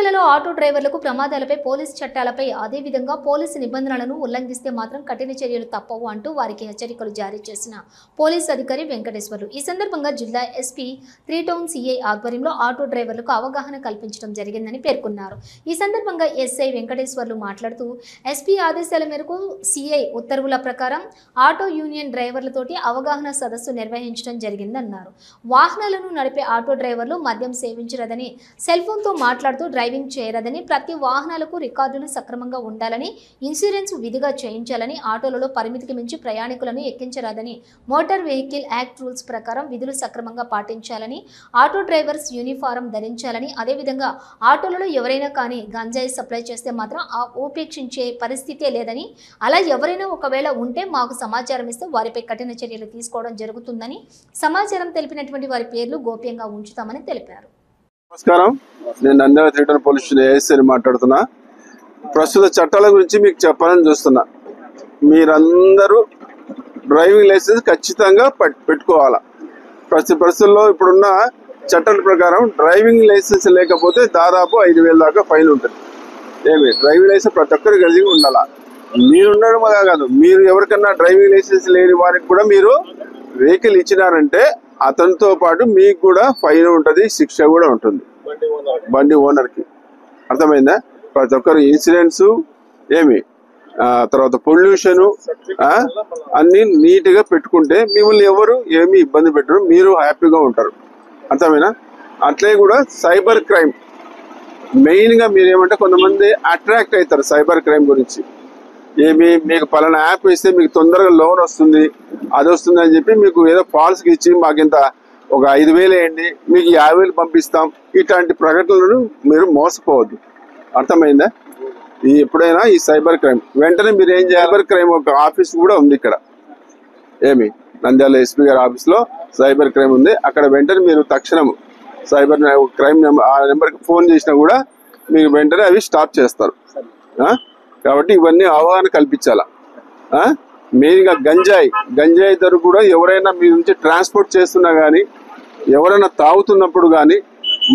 నెలలో ఆటో డ్రైవర్లకు ప్రమాదాలపై పోలీసు చట్టాలపై అదేవిధంగా పోలీసు నిబంధనలను ఉల్లంఘిస్తే మాత్రం కఠిన చర్యలు తప్పవు అంటూ వారికి హెచ్చరికలు జారీ చేసిన పోలీసు అధికారి వెంకటేశ్వర్లు ఈ సందర్భంగా జిల్లా ఎస్పీ 3 టౌన్ సిఐ ఆధ్వర్యంలో ఆటో డ్రైవర్లకు అవగాహన కల్పించడం జరిగిందని పేర్కొన్నారు. ఈ సందర్భంగా ఎస్ఐ వెంకటేశ్వర్లు మాట్లాడుతూ ఎస్పీ ఆదేశాల మేరకు సిఐ ఉత్తర్వుల ప్రకారం ఆటో యూనియన్ డ్రైవర్లతోటి అవగాహన సదస్సు నిర్వహించడం జరిగిందన్నారు. వాహనాలను నడిపే ఆటో డ్రైవర్లు మద్యం సేవించరదని, సెల్ ఫోన్తో మాట్లాడుతూ డ్రైవింగ్ చేయరదని, ప్రతి వాహనాలకు రికార్డులు సక్రమంగా ఉండాలని, ఇన్సూరెన్స్ విధిగా చేయించాలని, ఆటోలలో పరిమితికి మించి ప్రయాణికులను ఎక్కించరాదని, మోటార్ వెహికల్ యాక్ట్ రూల్స్ ప్రకారం విధులు సక్రమంగా పాటించాలని, ఆటో డ్రైవర్స్ యూనిఫారం ధరించాలని, అదేవిధంగా ఆటోలలో ఎవరైనా కానీ గంజాయి సప్లై చేస్తే మాత్రం ఉపేక్షించే పరిస్థితే లేదని, అలా ఎవరైనా ఒకవేళ ఉంటే మాకు సమాచారం ఇస్తే వారిపై కఠిన చర్యలు తీసుకోవడం జరుగుతుందని, సమాచారం తెలిపినటువంటి వారి పేర్లు గోప్యంగా ఉంచుతామని తెలిపారు. నమస్కారం, నేను నంద్యాల 3 టౌన్ పోలీస్ స్టేషన్ ఏఎస్ఐని మాట్లాడుతున్నా. ప్రస్తుత చట్టాల గురించి మీకు చెప్పాలని చూస్తున్నా. మీరందరూ డ్రైవింగ్ లైసెన్స్ ఖచ్చితంగా పెట్టుకోవాలా. పరిస్థితుల్లో ఇప్పుడున్న చట్టాల ప్రకారం డ్రైవింగ్ లైసెన్స్ లేకపోతే దాదాపు 5,000 దాకా ఫైన్ ఉంటుంది. డ్రైవింగ్ లైసెన్స్ ప్రతి ఒక్కరు కలిగి ఉండాలా. మీరు ఉండడం కాదు, మీరు ఎవరికన్నా డ్రైవింగ్ లైసెన్స్ లేని వారికి కూడా మీరు వెహికల్ ఇచ్చినారంటే అతనితో పాటు మీకు కూడా ఫైన్ ఉంటుంది, శిక్ష కూడా ఉంటుంది బండి ఓనర్కి. అర్థమైందా? ప్రతి ఒక్కరు ఇన్సూరెన్స్ తర్వాత పొల్యూషన్ అన్ని నీట్గా పెట్టుకుంటే మిమ్మల్ని ఎవరు ఏమి ఇబ్బంది పెట్టరు, మీరు హ్యాపీగా ఉంటారు. అర్థమైనా? అట్లే కూడా సైబర్ క్రైమ్ మెయిన్గా మీరు ఏమంటే కొంతమంది అట్రాక్ట్ అవుతారు సైబర్ క్రైమ్ గురించి. మీకు పలానా యాప్ ఇస్తే మీకు తొందరగా లోన్ వస్తుంది, అది వస్తుంది అని చెప్పి మీకు ఏదో ఫాల్స్కి ఇచ్చి మాకు ఇంత ఒక 5,000 వేయండి, మీకు 50,000 పంపిస్తాం, ఇట్లాంటి ప్రకటనలను మీరు మోసపోవద్దు. అర్థమైందా? ఎప్పుడైనా ఈ సైబర్ క్రైమ్ వెంటనే మీరు ఏం చేయాలి? సైబర్ క్రైమ్ ఒక ఆఫీస్ కూడా ఉంది ఇక్కడ, నంద్యాల ఎస్పీ గారి ఆఫీస్లో సైబర్ క్రైమ్ ఉంది. అక్కడ వెంటనే మీరు తక్షణం సైబర్ క్రైమ్ నెంబర్ ఆ నెంబర్కి ఫోన్ చేసినా కూడా మీకు వెంటనే అవి స్టాప్ చేస్తారు. కాబట్టి ఇవన్నీ అవగాహన కల్పించాలా. మెయిన్గా గంజాయి ధర కూడా ఎవరైనా మీ నుంచి ట్రాన్స్పోర్ట్ చేస్తున్నా కానీ, ఎవరైనా తాగుతున్నప్పుడు కానీ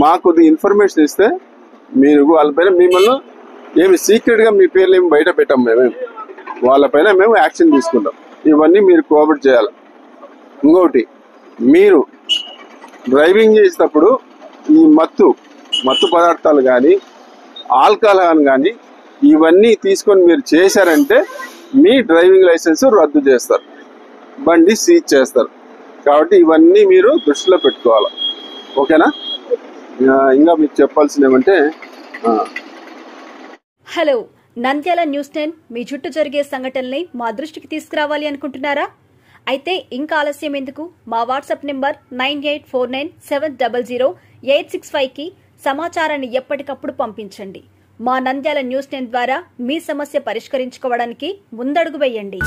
మాకు ఇన్ఫర్మేషన్ ఇస్తే మీరు వాళ్ళపైన మిమ్మల్ని సీక్రెట్గా మీ పేర్లు ఏమి బయట పెట్టాం, వాళ్ళపైన మేము యాక్షన్ తీసుకుంటాం. ఇవన్నీ మీరు కోఆపరేట్ చేయాలి. ఇంకొకటి, మీరు డ్రైవింగ్ చేసేటప్పుడు ఈ మత్తు పదార్థాలు కానీ, ఆల్కహాల్ కానీ ఇవన్నీ తీసుకొని మీరు చేశారంటే మీ డ్రైవింగ్ లైసెన్స్ రద్దు చేస్తారు, బండి సీజ్ చేస్తారు. కాబట్టి ఇవన్నీ మీరు దృష్టిలో పెట్టుకోవాలి. ఓకేనా? ఇంకా మీకు చెప్పాల్సింది ఏమంటే, హలో, నంద్యాల న్యూస్ 10 మీ చుట్టూ జరిగే సంఘటనల్ని మా దృష్టికి తీసుకురావాలి అనుకుంటున్నారా? అయితే ఇంకా ఆలస్యం ఎందుకు? మా వాట్సాప్ నెంబర్ 9849700865కి సమాచారాన్ని ఎప్పటికప్పుడు పంపించండి. మా నంద్యాల న్యూస్ 10 ద్వారా మీ సమస్య పరిష్కరించుకోవడానికి ముందడుగు వేయండి.